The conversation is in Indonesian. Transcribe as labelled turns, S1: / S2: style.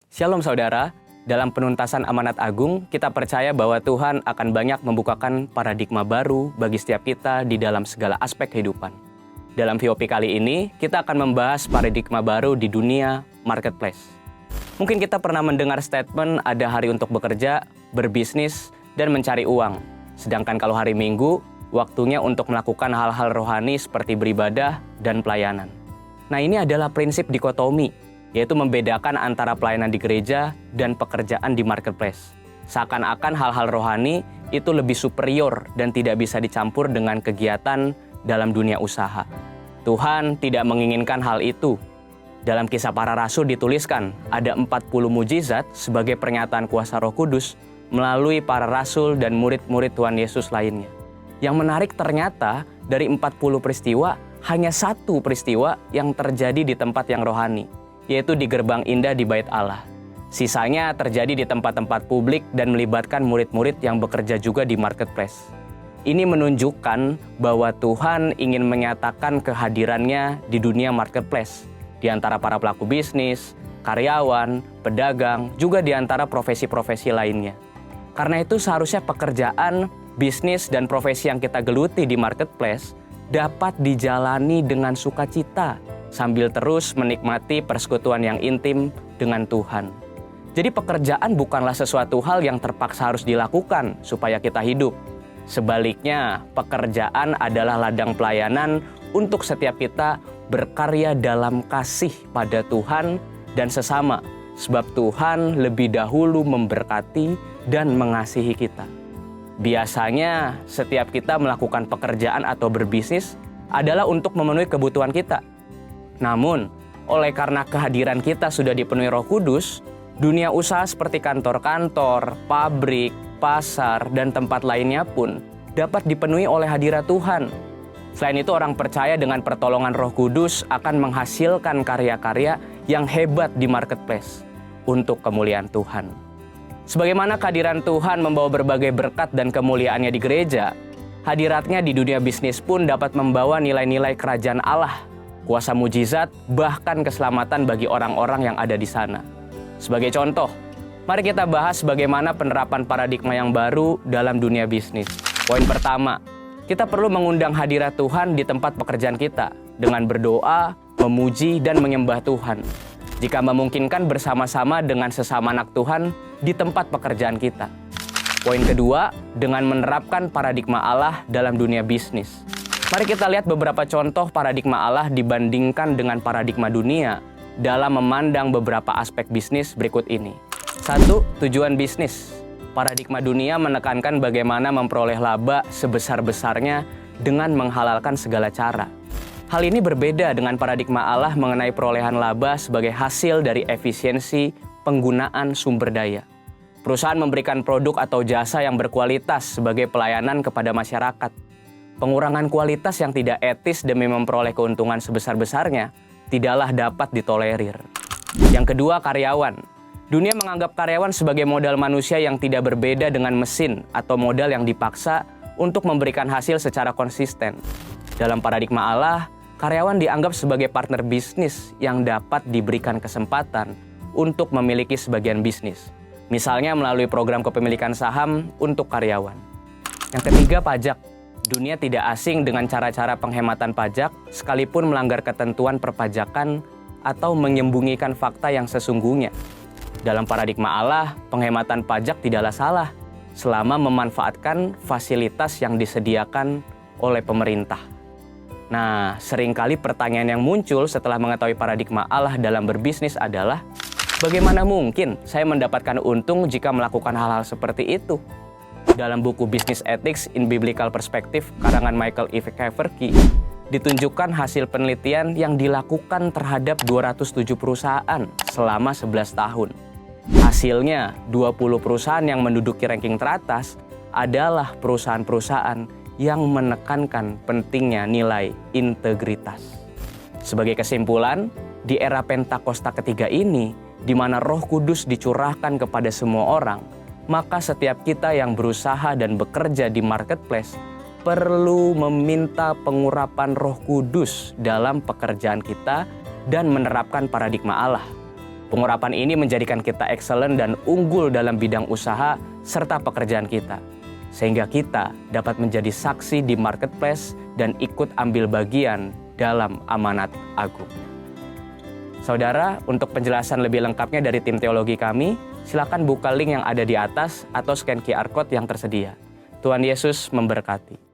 S1: Shalom saudara, dalam penuntasan amanat agung, kita percaya bahwa Tuhan akan banyak membukakan paradigma baru bagi setiap kita di dalam segala aspek kehidupan. Dalam VOP kali ini, kita akan membahas paradigma baru di dunia marketplace. Mungkin kita pernah mendengar statement ada hari untuk bekerja, berbisnis, dan mencari uang. Sedangkan kalau hari Minggu, waktunya untuk melakukan hal-hal rohani seperti beribadah dan pelayanan. Nah, ini adalah prinsip dikotomi, yaitu membedakan antara pelayanan di gereja dan pekerjaan di marketplace. Seakan-akan hal-hal rohani itu lebih superior dan tidak bisa dicampur dengan kegiatan dalam dunia usaha. Tuhan tidak menginginkan hal itu. Dalam Kisah Para Rasul dituliskan, ada 40 mujizat sebagai pernyataan kuasa Roh Kudus melalui para rasul dan murid-murid Tuhan Yesus lainnya. Yang menarik ternyata dari 40 peristiwa, hanya satu peristiwa yang terjadi di tempat yang rohani, yaitu di gerbang indah di Bait Allah. Sisanya terjadi di tempat-tempat publik dan melibatkan murid-murid yang bekerja juga di marketplace. Ini menunjukkan bahwa Tuhan ingin menyatakan kehadirannya di dunia marketplace, di antara para pelaku bisnis, karyawan, pedagang, juga di antara profesi-profesi lainnya. Karena itu seharusnya pekerjaan, bisnis, dan profesi yang kita geluti di marketplace dapat dijalani dengan sukacita, sambil terus menikmati persekutuan yang intim dengan Tuhan. Jadi pekerjaan bukanlah sesuatu hal yang terpaksa harus dilakukan supaya kita hidup. Sebaliknya, pekerjaan adalah ladang pelayanan untuk setiap kita berkarya dalam kasih pada Tuhan dan sesama, sebab Tuhan lebih dahulu memberkati dan mengasihi kita. Biasanya, setiap kita melakukan pekerjaan atau berbisnis adalah untuk memenuhi kebutuhan kita. Namun, oleh karena kehadiran kita sudah dipenuhi Roh Kudus, dunia usaha seperti kantor-kantor, pabrik, pasar, dan tempat lainnya pun dapat dipenuhi oleh hadirat Tuhan. Selain itu, orang percaya dengan pertolongan Roh Kudus akan menghasilkan karya-karya yang hebat di marketplace untuk kemuliaan Tuhan. Sebagaimana kehadiran Tuhan membawa berbagai berkat dan kemuliaannya di gereja, hadiratnya di dunia bisnis pun dapat membawa nilai-nilai kerajaan Allah, kuasa mujizat, bahkan keselamatan bagi orang-orang yang ada di sana. Sebagai contoh, mari kita bahas bagaimana penerapan paradigma yang baru dalam dunia bisnis. Poin pertama, kita perlu mengundang hadirat Tuhan di tempat pekerjaan kita dengan berdoa, memuji, dan menyembah Tuhan. Jika memungkinkan bersama-sama dengan sesama anak Tuhan di tempat pekerjaan kita. Poin kedua, dengan menerapkan paradigma Allah dalam dunia bisnis. Mari kita lihat beberapa contoh paradigma Allah dibandingkan dengan paradigma dunia dalam memandang beberapa aspek bisnis berikut ini. 1. Tujuan bisnis. Paradigma dunia menekankan bagaimana memperoleh laba sebesar-besarnya dengan menghalalkan segala cara. Hal ini berbeda dengan paradigma Allah mengenai perolehan laba sebagai hasil dari efisiensi penggunaan sumber daya. Perusahaan memberikan produk atau jasa yang berkualitas sebagai pelayanan kepada masyarakat. Pengurangan kualitas yang tidak etis demi memperoleh keuntungan sebesar-besarnya tidaklah dapat ditolerir. Yang kedua, karyawan. Dunia menganggap karyawan sebagai modal manusia yang tidak berbeda dengan mesin atau modal yang dipaksa untuk memberikan hasil secara konsisten. Dalam paradigma Allah, karyawan dianggap sebagai partner bisnis yang dapat diberikan kesempatan untuk memiliki sebagian bisnis. Misalnya melalui program kepemilikan saham untuk karyawan. Yang ketiga, pajak. Dunia tidak asing dengan cara-cara penghematan pajak sekalipun melanggar ketentuan perpajakan atau menyembunyikan fakta yang sesungguhnya. Dalam paradigma Allah, penghematan pajak tidaklah salah selama memanfaatkan fasilitas yang disediakan oleh pemerintah. Nah, seringkali pertanyaan yang muncul setelah mengetahui paradigma Allah dalam berbisnis adalah, bagaimana mungkin saya mendapatkan untung jika melakukan hal-hal seperti itu? Dalam buku Business Ethics in Biblical Perspective karangan Michael E. Keverky, ditunjukkan hasil penelitian yang dilakukan terhadap 207 perusahaan selama 11 tahun. Hasilnya, 20 perusahaan yang menduduki ranking teratas adalah perusahaan-perusahaan yang menekankan pentingnya nilai integritas. Sebagai kesimpulan, di era Pentakosta ketiga ini, di mana Roh Kudus dicurahkan kepada semua orang, maka setiap kita yang berusaha dan bekerja di marketplace perlu meminta pengurapan Roh Kudus dalam pekerjaan kita dan menerapkan paradigma Allah. Pengurapan ini menjadikan kita excellent dan unggul dalam bidang usaha serta pekerjaan kita, sehingga kita dapat menjadi saksi di marketplace dan ikut ambil bagian dalam amanat agung. Saudara, untuk penjelasan lebih lengkapnya dari tim teologi kami, silakan buka link yang ada di atas atau scan QR Code yang tersedia. Tuhan Yesus memberkati.